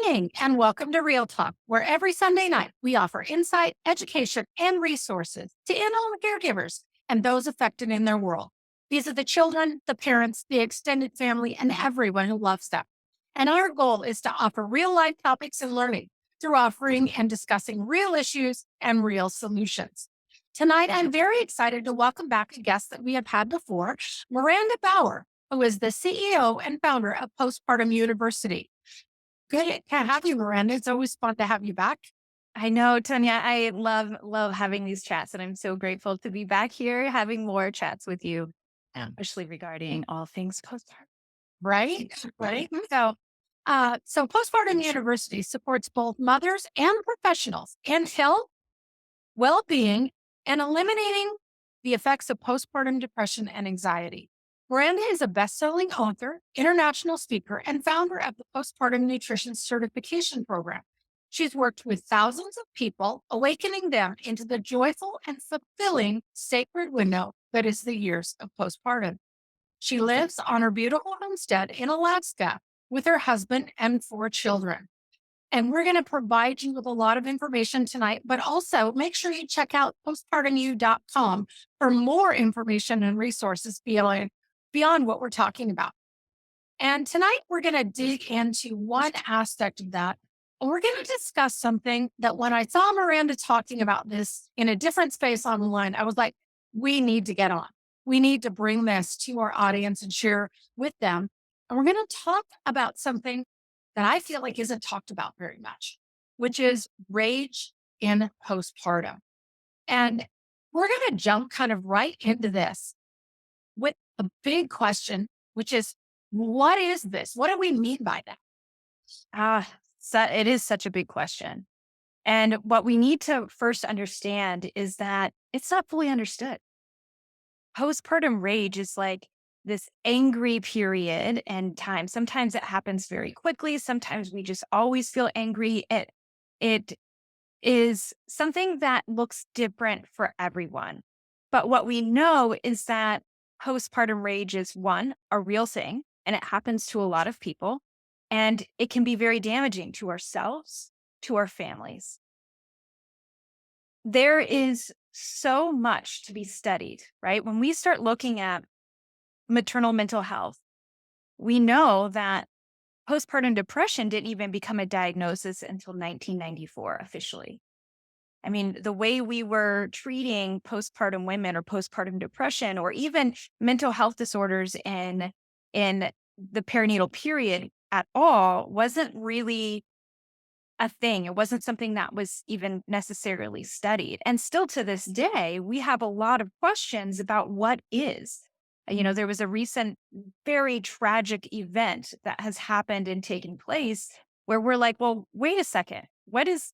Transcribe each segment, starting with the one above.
morning, and welcome to Real Talk, where every Sunday night we offer insight, education, and resources to in-home caregivers and those affected in their world. These are the children, the parents, the extended family, and everyone who loves them. And our goal is to offer real-life topics and learning through offering and discussing real issues and real solutions. Tonight, I'm very excited to welcome back a guest that we have had before, Maranda Bower, who is the CEO and founder of Postpartum University. Good to have you, Miranda. It's always fun to have you back. I know, Tanya. I love having these chats, and I'm so grateful to be back here having more chats with you, especially regarding all things postpartum. Right? Right. So Postpartum University supports both mothers and professionals in health, well-being, and eliminating the effects of postpartum depression and anxiety. Miranda is a best-selling author, international speaker, and founder of the Postpartum Nutrition Certification Program. She's worked with thousands of people, awakening them into the joyful and fulfilling sacred window that is the years of postpartum. She lives on her beautiful homestead in Alaska with her husband and 4 children. And we're going to provide you with a lot of information tonight, but also make sure you check out postpartumu.com for more information and resources beyond what we're talking about. And tonight we're going to dig into one aspect of that. And we're going to discuss something that when I saw Miranda talking about this in a different space online, I was like, we need to get on. We need to bring this to our audience and share with them. And we're going to talk about something that I feel like isn't talked about very much, which is rage in postpartum. And we're going to jump kind of right into this with a big question, which is, what is this? What do we mean by that? It is such a big question. And what we need to first understand is that it's not fully understood. Postpartum rage is like this angry period and time. Sometimes it happens very quickly. Sometimes we just always feel angry. It is something that looks different for everyone. But what we know is that postpartum rage is one, a real thing, and it happens to a lot of people. And it can be very damaging to ourselves, to our families. There is so much to be studied, right? When we start looking at maternal mental health, we know that postpartum depression didn't even become a diagnosis until 1994 officially. I mean, the way we were treating postpartum women or postpartum depression or even mental health disorders in the perinatal period at all wasn't really a thing. It wasn't something that was even necessarily studied. And still to this day, we have a lot of questions about what is. There was a recent very tragic event that has happened and taken place where we're like, well, wait a second. What is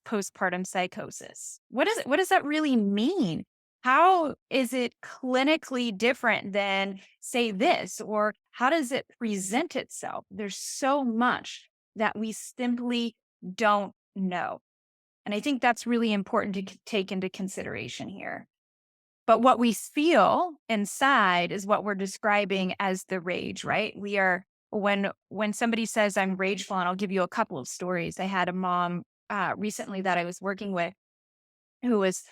postpartum psychosis? What does that really mean? How is it clinically different than, say, this? Or how does it present itself? There's so much that we simply don't know. And I think that's really important to take into consideration here. But what we feel inside is what we're describing as the rage, right? We are when somebody says I'm rageful, and I'll give you a couple of stories. I had a mom recently that I was working with who was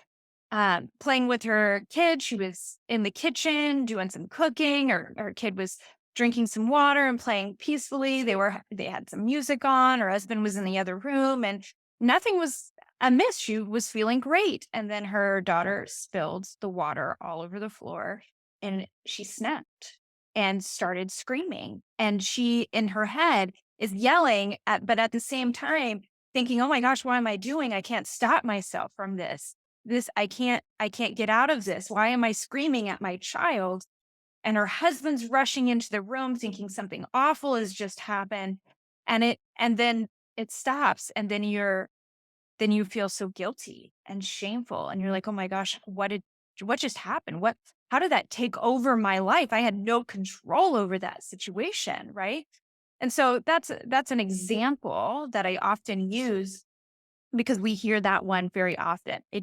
playing with her kid. She was in the kitchen doing some cooking, or her kid was drinking some water and playing peacefully. They had some music on. Her husband was in the other room and nothing was amiss. She was feeling great. And then her daughter spilled the water all over the floor and she snapped and started screaming. And she, in her head, is yelling but at the same time thinking, oh my gosh, what am I doing? I can't stop myself from this. I can't get out of this. Why am I screaming at my child? And her husband's rushing into the room thinking something awful has just happened. And then it stops. And then you feel so guilty and shameful. And you're like, oh my gosh, what just happened? How did that take over my life? I had no control over that situation. Right. And so that's an example that I often use because we hear that one very often. I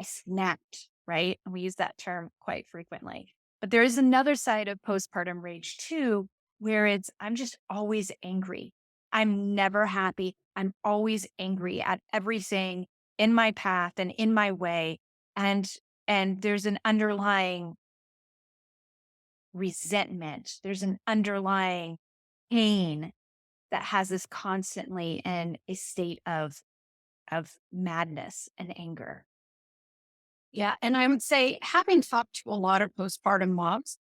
snapped, right? And we use that term quite frequently. But there is another side of postpartum rage too, where I'm just always angry. I'm never happy. I'm always angry at everything in my path and in my way. And there's an underlying resentment. There's an underlying pain that has us constantly in a state of madness and anger. Yeah. And I would say, having talked to a lot of postpartum moms,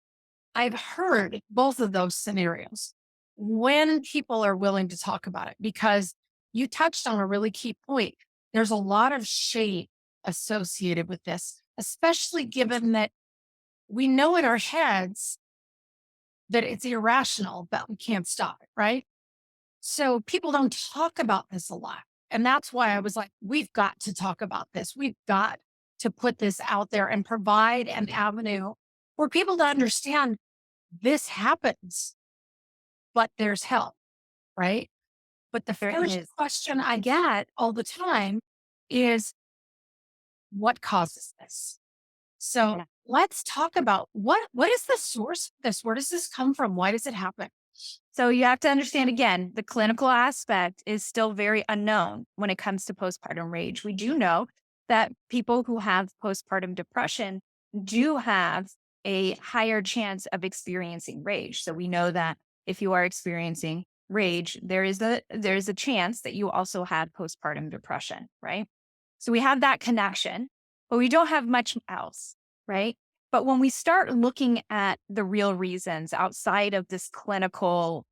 I've heard both of those scenarios when people are willing to talk about it, because you touched on a really key point. There's a lot of shame associated with this, especially given that we know in our heads that it's irrational, but we can't stop it, right? So people don't talk about this a lot. And that's why I was like, we've got to talk about this. We've got to put this out there and provide an avenue for people to understand this happens, but there's help, right? But the There first is. question I get all the time is, what causes this? So Yeah. let's talk about what is the source of this? Where does this come from? Why does it happen? So you have to understand again, the clinical aspect is still very unknown when it comes to postpartum rage. We do know that people who have postpartum depression do have a higher chance of experiencing rage. So we know that if you are experiencing rage, there is a chance that you also had postpartum depression, right? So we have that connection, but we don't have much else, right? But when we start looking at the real reasons outside of this clinical,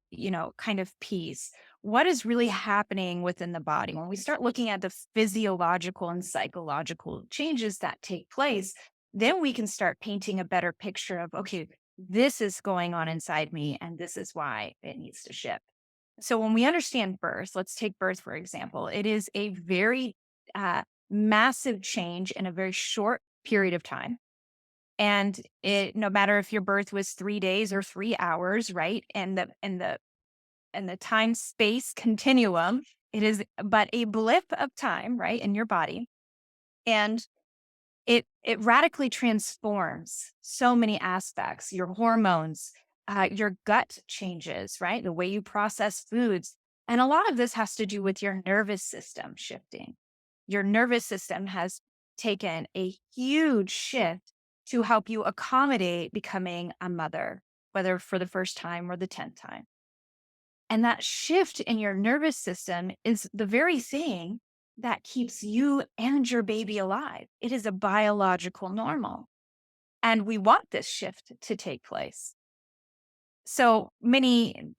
kind of piece, what is really happening within the body? When we start looking at the physiological and psychological changes that take place, then we can start painting a better picture of, okay, this is going on inside me and this is why it needs to shift. So when we understand birth, let's take birth, for example, it is a very massive change in a very short period of time, and it no matter if your birth was 3 days or 3 hours, right? And the time space continuum, it is but a blip of time, right, in your body. And it radically transforms so many aspects, your hormones, your gut changes, right? The way you process foods. And a lot of this has to do with your nervous system shifting. Your nervous system has taken a huge shift to help you accommodate becoming a mother, whether for the first time or the 10th time. And that shift in your nervous system is the very thing that keeps you and your baby alive. It is a biological normal. And we want this shift to take place. So many,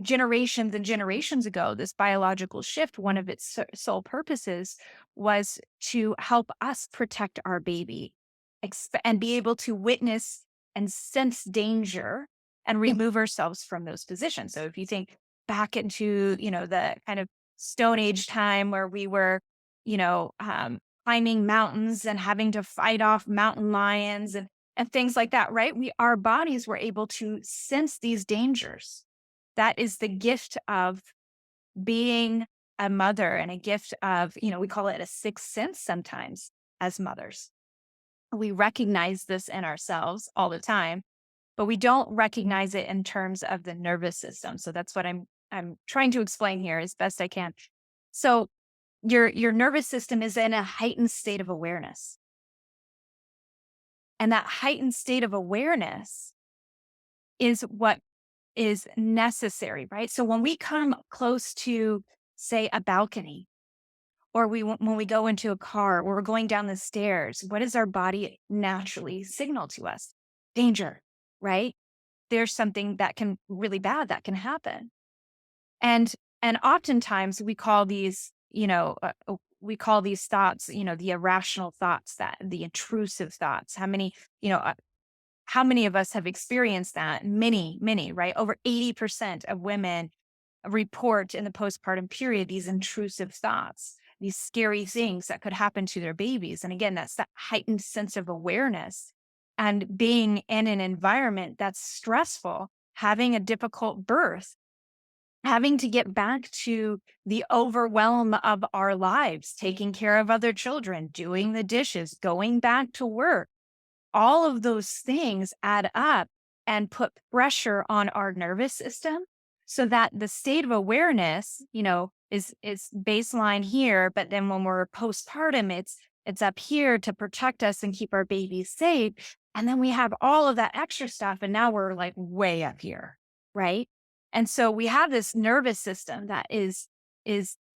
generations and generations ago, this biological shift, one of its sole purposes was to help us protect our baby and be able to witness and sense danger and remove ourselves from those positions. So if you think back into, the kind of Stone Age time where we were, climbing mountains and having to fight off mountain lions and things like that, right? Our bodies were able to sense these dangers. That is the gift of being a mother and a gift of, we call it a sixth sense sometimes as mothers. We recognize this in ourselves all the time, but we don't recognize it in terms of the nervous system. So that's what I'm trying to explain here as best I can. So your nervous system is in a heightened state of awareness. And that heightened state of awareness is what is necessary, right? So when we come close to, say, a balcony, or when we go into a car, or we're going down the stairs, what does our body naturally signal to us? Danger, right? There's something that can really bad that can happen. And oftentimes we call these, thoughts, the irrational thoughts, that the intrusive thoughts. How many of us have experienced that? Many, many, right? Over 80% of women report in the postpartum period these intrusive thoughts, these scary things that could happen to their babies. And again, that's that heightened sense of awareness and being in an environment that's stressful, having a difficult birth, having to get back to the overwhelm of our lives, taking care of other children, doing the dishes, going back to work. All of those things add up and put pressure on our nervous system. so that the state of awareness, is baseline here, but then when we're postpartum, it's up here to protect us and keep our babies safe. And then we have all of that extra stuff, and now we're like way up here, right? And so we have this nervous system that is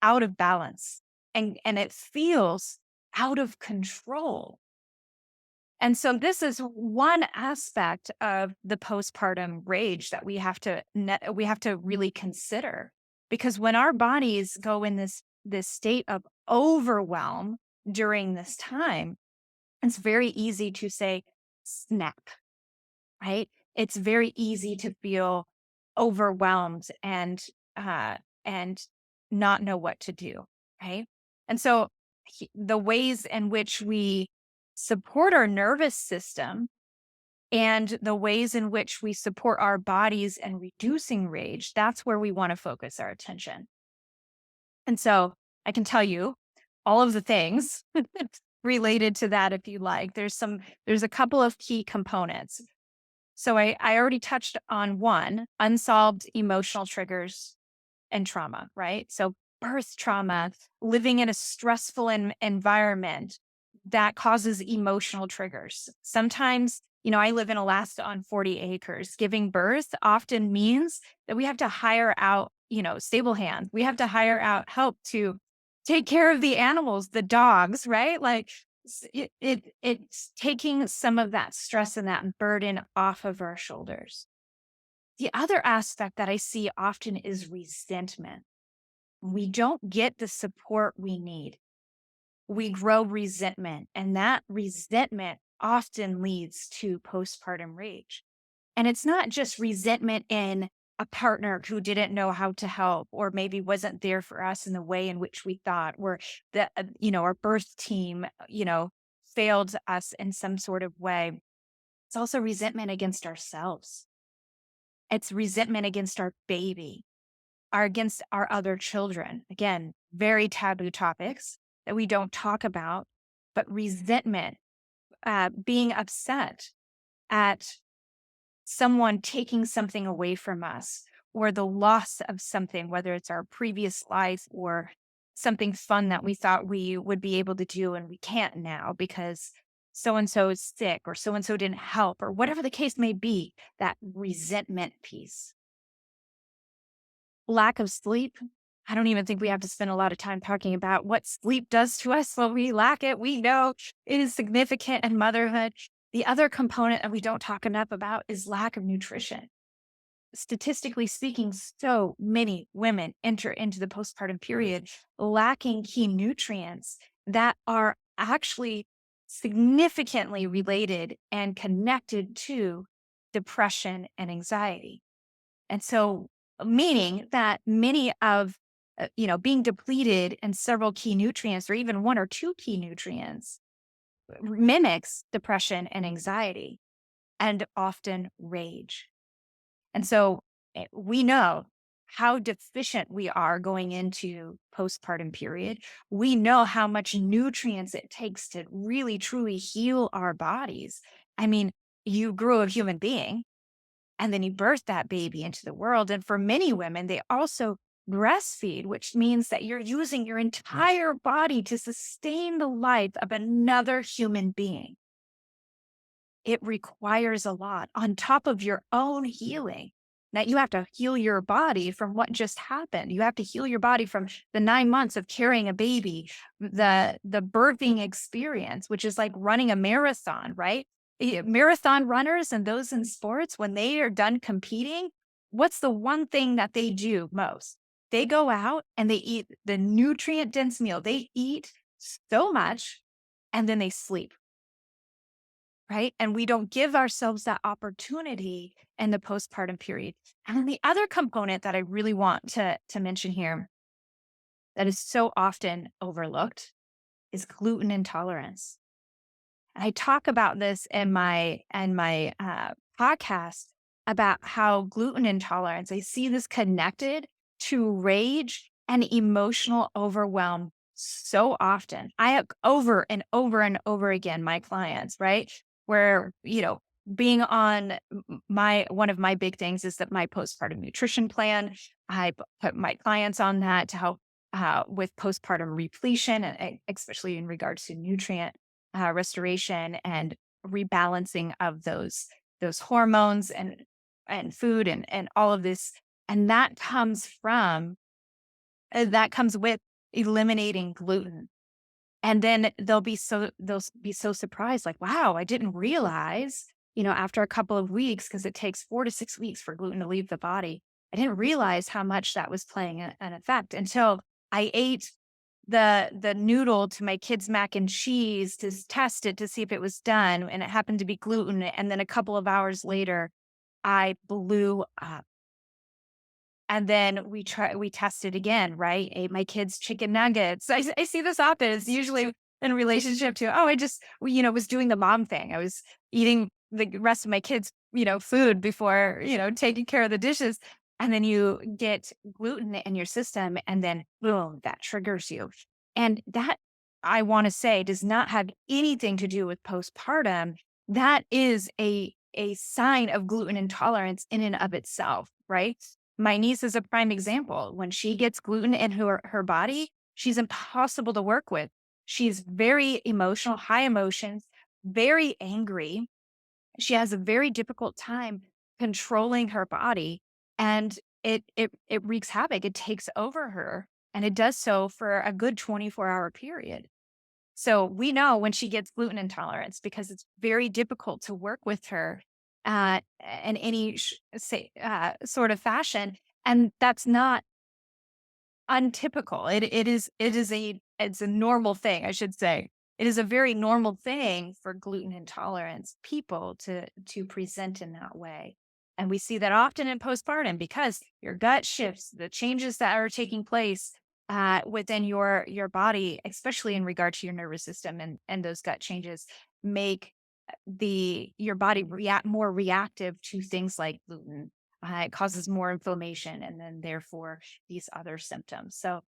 out of balance, and it feels out of control. And so this is one aspect of the postpartum rage that we have to really consider, because when our bodies go in this state of overwhelm during this time, it's very easy to say snap, right? It's very easy to feel overwhelmed and not know what to do, right? And so the ways in which we support our nervous system and the ways in which we support our bodies and reducing rage, that's where we want to focus our attention. And so I can tell you all of the things related to that if you like. There's a couple of key components. So I already touched on one, unsolved emotional triggers and trauma, right? So birth trauma, living in a stressful environment that causes emotional triggers. Sometimes, I live in Alaska on 40 acres. Giving birth often means that we have to hire out, stable hands. We have to hire out help to take care of the animals, the dogs, right? Like it's taking some of that stress and that burden off of our shoulders. The other aspect that I see often is resentment. We don't get the support we need. We grow resentment, and that resentment often leads to postpartum rage. And it's not just resentment in a partner who didn't know how to help, or maybe wasn't there for us in the way in which we thought, or our birth team, failed us in some sort of way. It's also resentment against ourselves. It's resentment against our baby, or against our other children. Again, very taboo topics that we don't talk about, but resentment, being upset at someone taking something away from us, or the loss of something, whether it's our previous life or something fun that we thought we would be able to do and we can't now because so and so is sick or so and so didn't help, or whatever the case may be, that resentment piece. Lack of sleep. I don't even think we have to spend a lot of time talking about what sleep does to us when we lack it. We know it is significant in motherhood. The other component that we don't talk enough about is lack of nutrition. Statistically speaking, so many women enter into the postpartum period lacking key nutrients that are actually significantly related and connected to depression and anxiety. And so, meaning that many of, being depleted in several key nutrients or even one or two key nutrients mimics depression and anxiety and often rage. And so we know how deficient we are going into postpartum period. We know how much nutrients it takes to really truly heal our bodies. I mean, you grew a human being and then you birth that baby into the world. And for many women, they also breastfeed, which means that you're using your entire body to sustain the life of another human being. It requires a lot on top of your own healing. Now you have to heal your body from what just happened. You have to heal your body from the 9 months of carrying a baby, the birthing experience, which is like running a marathon, right? Marathon runners and those in sports, when they are done competing, what's the one thing that they do most? They go out and they eat the nutrient dense meal. They eat so much and then they sleep, right? And we don't give ourselves that opportunity in the postpartum period. And then the other component that I really want to mention here that is so often overlooked is gluten intolerance. And I talk about this in my podcast about how gluten intolerance, I see this connected to rage and emotional overwhelm so often. I have over and over and over again my clients, right? Where, being on my one of my big things is that my postpartum nutrition plan, put my clients on that to help with postpartum repletion, and especially in regards to nutrient restoration and rebalancing of those hormones and food and all of this. And that comes with eliminating gluten. And then they'll be so surprised, like, wow, I didn't realize, after a couple of weeks, because it takes 4 to 6 weeks for gluten to leave the body. I didn't realize how much that was playing an effect until I ate the noodle to my kids' mac and cheese to test it to see if it was done. And it happened to be gluten. And then a couple of hours later, I blew up. And then we tested again, right? Ate my kids chicken nuggets. I see this often. It's usually in relationship to, oh, was doing the mom thing. I was eating the rest of my kids, food before, taking care of the dishes. And then you get gluten in your system and then boom, that triggers you. And that, I want to say, does not have anything to do with postpartum. That is a sign of gluten intolerance in and of itself, right? My niece is a prime example. When she gets gluten in her body, she's impossible to work with. She's very emotional, high emotions, very angry. She has a very difficult time controlling her body, and it wreaks havoc. It takes over her, and it does so for a good 24-hour period. So we know when she gets gluten intolerance because it's very difficult to work with her in any sort of fashion, and that's not untypical. It's a normal thing, I should say. It is a very normal thing for gluten intolerance people to present in that way. And we see that often in postpartum because your gut shifts, the changes that are taking place within your body, especially in regard to your nervous system and those gut changes, make the your body react more reactive to things like gluten. It causes more inflammation and then therefore these other symptoms. So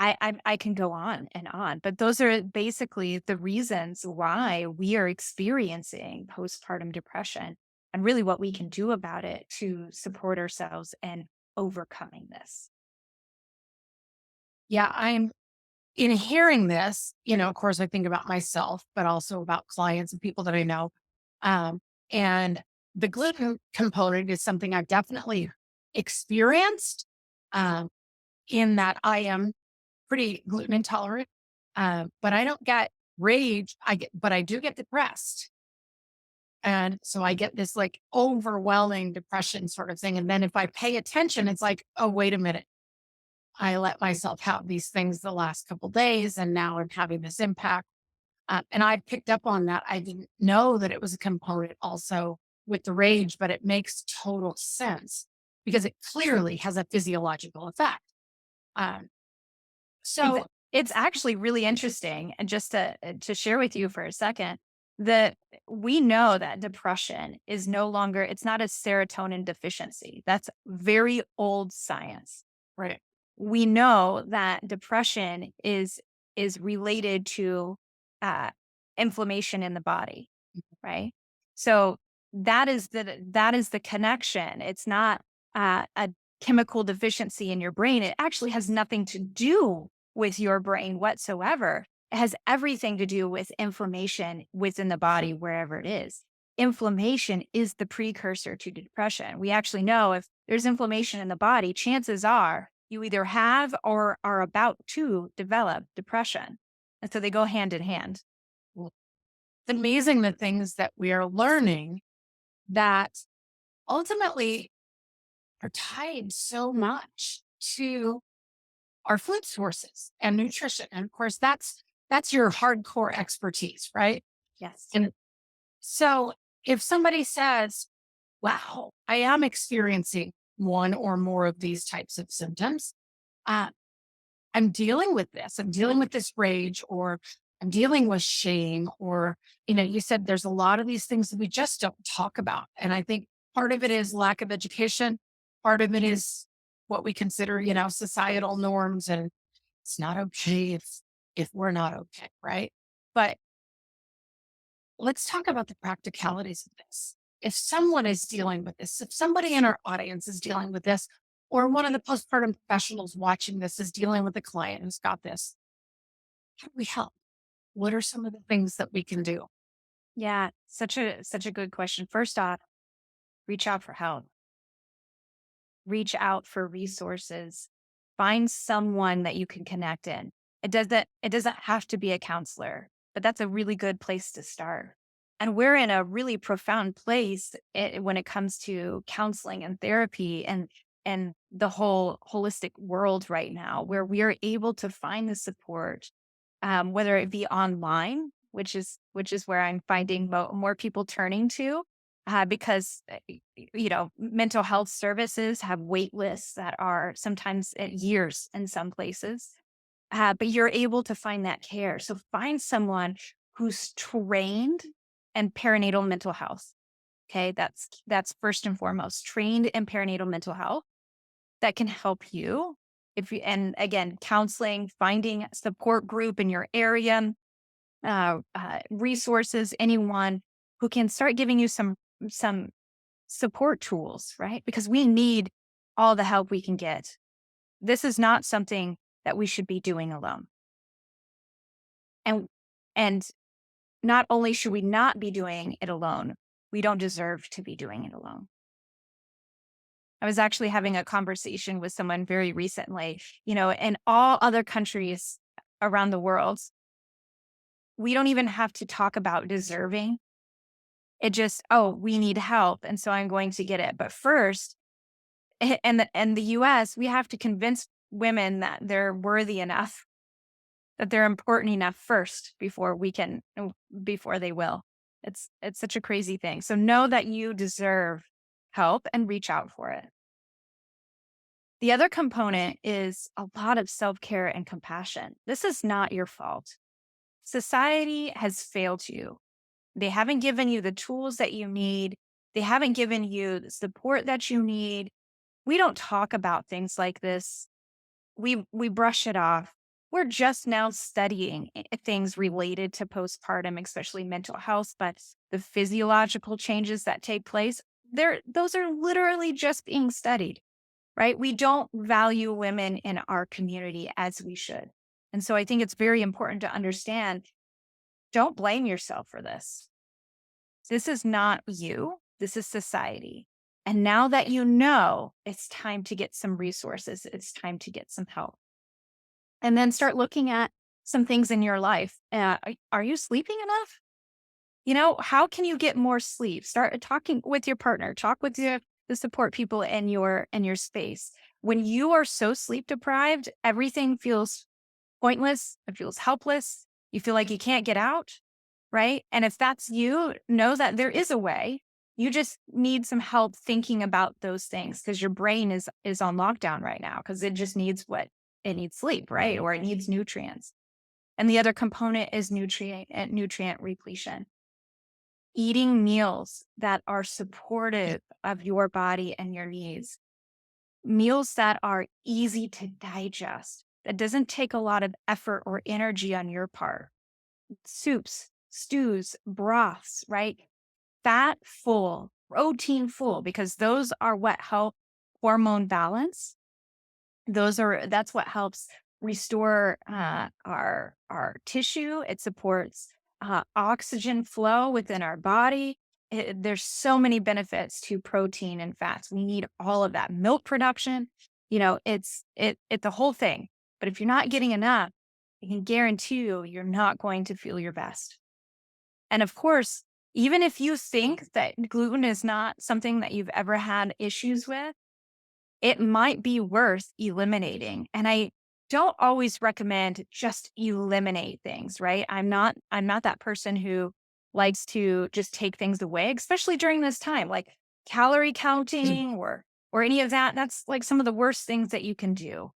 I can go on and on, but those are basically the reasons why we are experiencing postpartum depression and really what we can do about it to support ourselves and overcoming this. Yeah, I'm in hearing this, of course, I think about myself, but also about clients and people that I know. Um, and the gluten component is something I've definitely experienced um, in that I am pretty gluten intolerant, but I don't get rage. But I do get depressed. And so I get this like overwhelming depression sort of thing. And then if I pay attention, it's like, oh, wait a minute. I let myself have these things the last couple days, and now I'm having this impact. And I picked up on that. I didn't know that it was a component also with the rage, but it makes total sense because it clearly has a physiological effect. Um, Exa so, It's actually really interesting, and just to share with you for a second, that we know that depression is no longer it's not a serotonin deficiency. That's very old science. right. We know that depression is related to, uh, inflammation in the body, right? So that is the connection. It's not a chemical deficiency in your brain. It actually has nothing to do with your brain whatsoever. It has everything to do with inflammation within the body, wherever it is. Inflammation is the precursor to depression. We actually know if there's inflammation in the body, chances are you either have or are about to develop depression. And so they go hand in hand. Well, it's amazing the things that we are learning that ultimately are tied so much to our food sources and nutrition. And of course, that's your hardcore expertise, right? Yes. And so if somebody says, wow, I am experiencing one or more of these types of symptoms, uh, I'm dealing with this. I'm dealing with this rage, or I'm dealing with shame, or, you said there's a lot of these things that we just don't talk about. And I think part of it is lack of education. Part of it is what we consider, societal norms. And it's not okay if we're not okay. Right. But let's talk about the practicalities of this. If someone is dealing with this, if somebody in our audience is dealing with this, or one of the postpartum professionals watching this is dealing with a client who's got this, how do we help? What are some of the things that we can do? Yeah, such a good question. First off, reach out for help. Reach out for resources. Find someone that you can connect in. It doesn't have to be a counselor, but that's a really good place to start. And we're in a really profound place when it comes to counseling and therapy and the whole holistic world right now, where we are able to find the support, whether it be online, which is where I'm finding more people turning to, because mental health services have wait lists that are sometimes at years in some places. But you're able to find that care. So find someone who's trained in perinatal mental health. Okay, that's first and foremost, trained in perinatal mental health that can help you. If you and again, counseling, finding a support group in your area, resources, anyone who can start giving you some support tools, right? Because we need all the help we can get. This is not something that we should be doing alone. And and not only should we not be doing it alone, we don't deserve to be doing it alone. I was actually having a conversation with someone very recently, in all other countries around the world, we don't even have to talk about deserving. It just, oh, we need help. And so I'm going to get it. But first, and the US, we have to convince women that they're worthy enough, that they're important enough first before they will. It's such a crazy thing. So know that you deserve help and reach out for it. The other component is a lot of self-care and compassion. This is not your fault. Society has failed you. They haven't given you the tools that you need. They haven't given you the support that you need. We don't talk about things like this. We brush it off. We're just now studying things related to postpartum, especially mental health, but the physiological changes that take place, those are literally just being studied, right? We don't value women in our community as we should. And so I think it's very important to understand, don't blame yourself for this. This is not you. This is society. And now that you know, it's time to get some resources. It's time to get some help. And then start looking at some things in your life. Are you sleeping enough? How can you get more sleep? Start talking with your partner, talk with the support people in your space. When you are so sleep deprived, everything feels pointless. It feels helpless. You feel like you can't get out, right? And if that's you, know that there is a way. You just need some help thinking about those things because your brain is on lockdown right now because it just needs what it needs sleep, right? Or it needs nutrients. And the other component is nutrient repletion. Eating meals that are supportive of your body and your needs. Meals that are easy to digest, that doesn't take a lot of effort or energy on your part. Soups, stews, broths, right? Fat full, protein full, because those are what help hormone balance. That's what helps restore our tissue. It supports oxygen flow within our body. There's so many benefits to protein and fats. We need all of that. Milk production, it's the whole thing. But if you're not getting enough, I can guarantee you're not going to feel your best. And of course, even if you think that gluten is not something that you've ever had issues with, it might be worth eliminating. And I don't always recommend just eliminate things, right? I'm not that person who likes to just take things away, especially during this time, like calorie counting or any of that. That's like some of the worst things that you can do.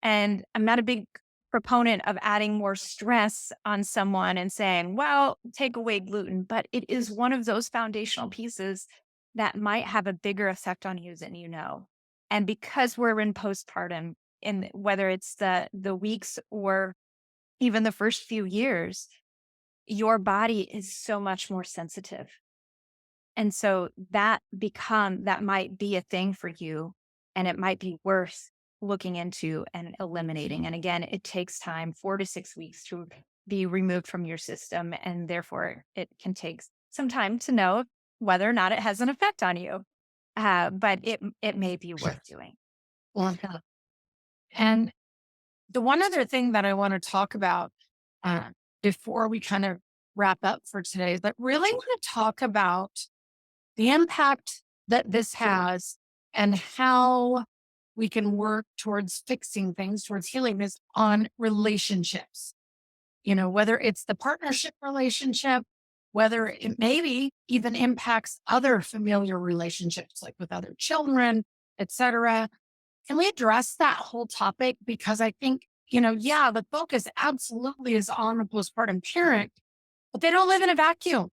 And I'm not a big proponent of adding more stress on someone and saying, well, take away gluten, but it is one of those foundational pieces that might have a bigger effect on you than you know. And because we're in postpartum, in whether it's the weeks or even the first few years, your body is so much more sensitive. And so that might be a thing for you, and it might be worth looking into and eliminating. And again, it takes time, 4 to 6 weeks to be removed from your system. And therefore it can take some time to know whether or not it has an effect on you. But it may be worth doing. Well, yeah. And the one other thing that I want to talk about uh, before we kind of wrap up for today is that really want to talk about the impact that this has and how we can work towards fixing things, towards healing this on relationships. Whether it's the partnership relationship, whether it maybe even impacts other familiar relationships, like with other children, etc. Can we address that whole topic? Because I think, yeah, the focus absolutely is on the postpartum parent, but they don't live in a vacuum.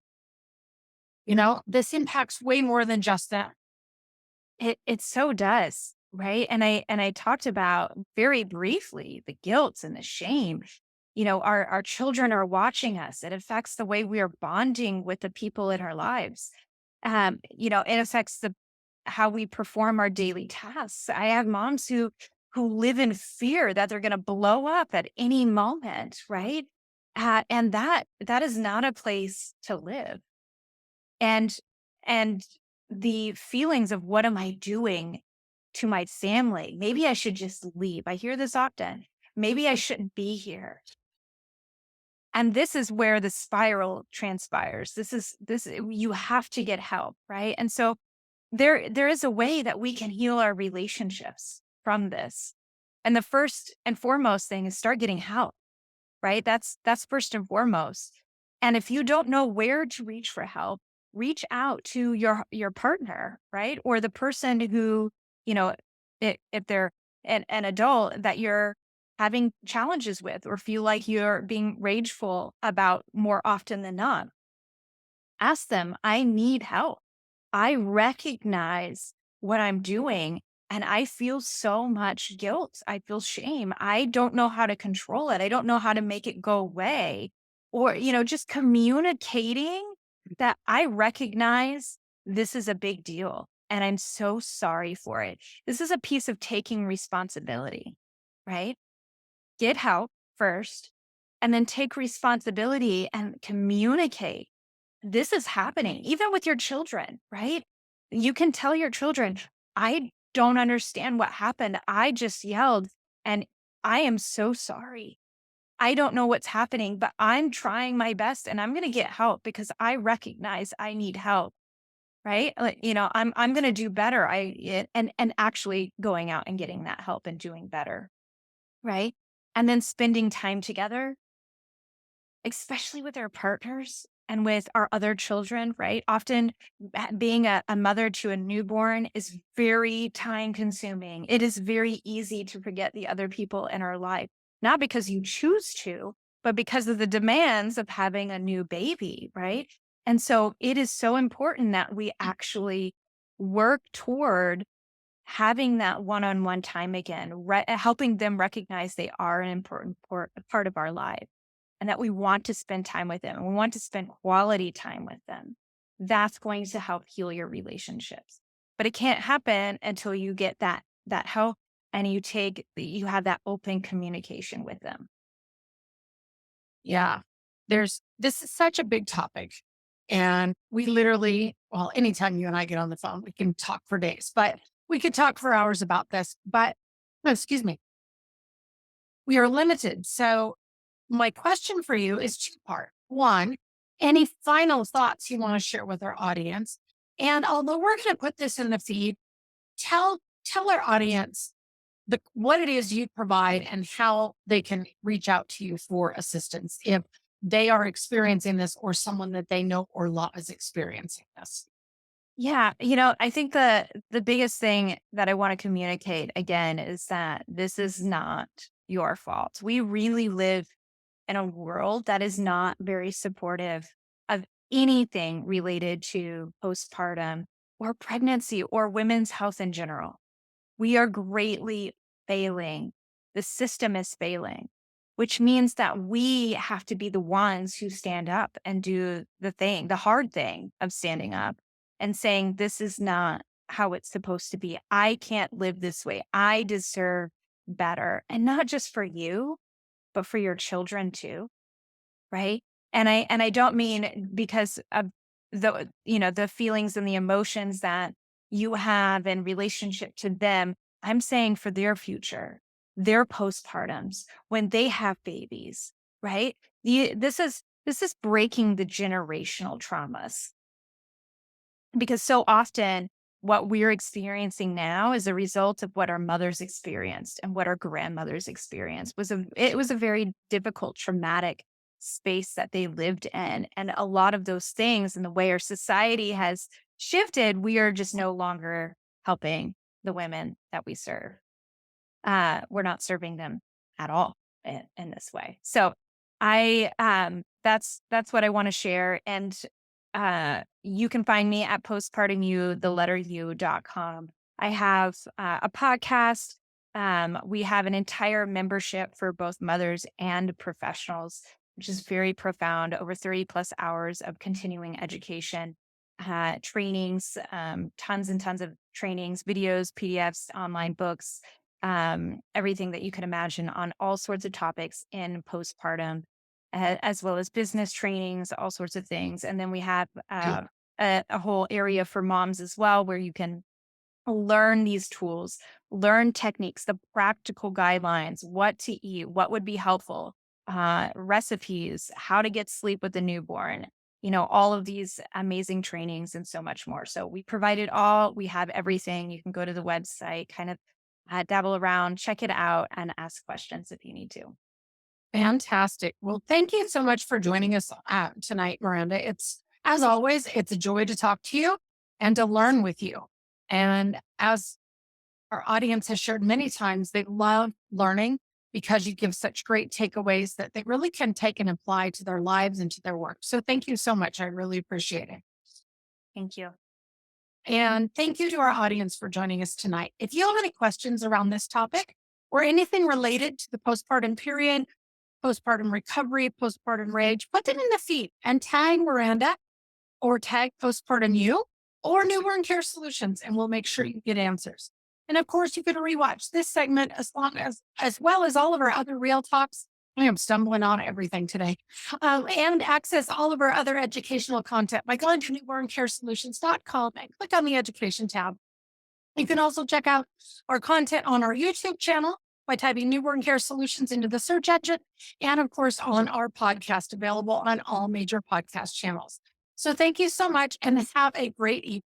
This impacts way more than just them. It so does, right? And I talked about very briefly the guilt and the shame. Our children are watching us. It affects the way we are bonding with the people in our lives. It affects the how we perform our daily tasks. I have moms who live in fear that they're going to blow up at any moment, right? And that is not a place to live. And and the feelings of what am I doing to my family? Maybe I should just leave. I hear this often. Maybe I shouldn't be here. And this is where the spiral transpires. This you have to get help, right? And so there is a way that we can heal our relationships from this. And the first and foremost thing is start getting help, right? That's first and foremost. And if you don't know where to reach for help, reach out to your partner, right? Or the person who, you know, if they're an adult that you're having challenges with or feel like you're being rageful about more often than not. Ask them, I need help. I recognize what I'm doing and I feel so much guilt. I feel shame. I don't know how to control it. I don't know how to make it go away. Or, just communicating that I recognize this is a big deal and I'm so sorry for it. This is a piece of taking responsibility, right? Get help first and then take responsibility and communicate this is happening, even with your children, right? You can tell your children, I don't understand what happened. I just yelled and I am so sorry. I don't know what's happening, but I'm trying my best and I'm going to get help because I recognize I need help, right? Like, I'm going to do better. And actually going out and getting that help and doing better, right? And then spending time together, especially with our partners and with our other children, right? Often being a mother to a newborn is very time consuming. It is very easy to forget the other people in our life, not because you choose to, but because of the demands of having a new baby, right? And so it is so important that we actually work toward having that one-on-one time again, helping them recognize they are an important part of our life and that we want to spend time with them and we want to spend quality time with them. That's going to help heal your relationships. But it can't happen until you get that help and you have that open communication with them. Yeah. This is such a big topic. And we literally, well, anytime you and I get on the phone, we can talk for days, but we could talk for hours about this. But, no, excuse me, we are limited. So, my question for you is two-part. One, any final thoughts you want to share with our audience? And although we're going to put this in the feed, tell our audience what it is you provide and how they can reach out to you for assistance if they are experiencing this or someone that they know or love is experiencing this. Yeah, I think the biggest thing that I want to communicate again is that this is not your fault. We really live in a world that is not very supportive of anything related to postpartum or pregnancy or women's health in general. We are greatly failing. The system is failing. which means that we have to be the ones who stand up and do the hard thing of standing up and saying, this is not how it's supposed to be. I can't live this way. I deserve better. And not just for you, but for your children too. Right. And I don't mean because of the feelings and the emotions that you have in relationship to them. I'm saying for their future, their postpartums, when they have babies, right? This is breaking the generational traumas, because so often what we're experiencing now is a result of what our mothers experienced and what our grandmothers experienced. It was a very difficult, traumatic space that they lived in. And a lot of those things and the way our society has shifted, we are just no longer helping the women that we serve. We're not serving them at all in this way. So that's what I want to share. And you can find me at postpartumu, the letter u.com. I have a podcast. We have an entire membership for both mothers and professionals, which is very profound, over 30 plus hours of continuing education, trainings, tons and tons of trainings, videos, PDFs, online books, everything that you can imagine on all sorts of topics in postpartum, as well as business trainings, all sorts of things. And then we have a whole area for moms as well, where you can learn these tools, learn techniques, the practical guidelines, what to eat, what would be helpful, recipes, how to get sleep with the newborn, all of these amazing trainings and so much more. So we provide it all. We have everything. You can go to the website, kind of dabble around, check it out, and ask questions if you need to. Fantastic. Well, thank you so much for joining us tonight, Miranda. As always, it's a joy to talk to you and to learn with you. And as our audience has shared many times, they love learning because you give such great takeaways that they really can take and apply to their lives and to their work. So thank you so much. I really appreciate it. Thank you. And thank you to our audience for joining us tonight. If you have any questions around this topic or anything related to the postpartum period, postpartum recovery, postpartum rage, put it in the feed and tag Miranda or tag Postpartum U or Newborn Care Solutions, and we'll make sure you get answers. And of course, you can rewatch this segment as well as all of our other real talks. I am stumbling on everything today. And access all of our other educational content by going to newborncaresolutions.com and click on the education tab. You can also check out our content on our YouTube channel by typing Newborn Care Solutions into the search engine, and of course on our podcast available on all major podcast channels. So thank you so much and have a great evening.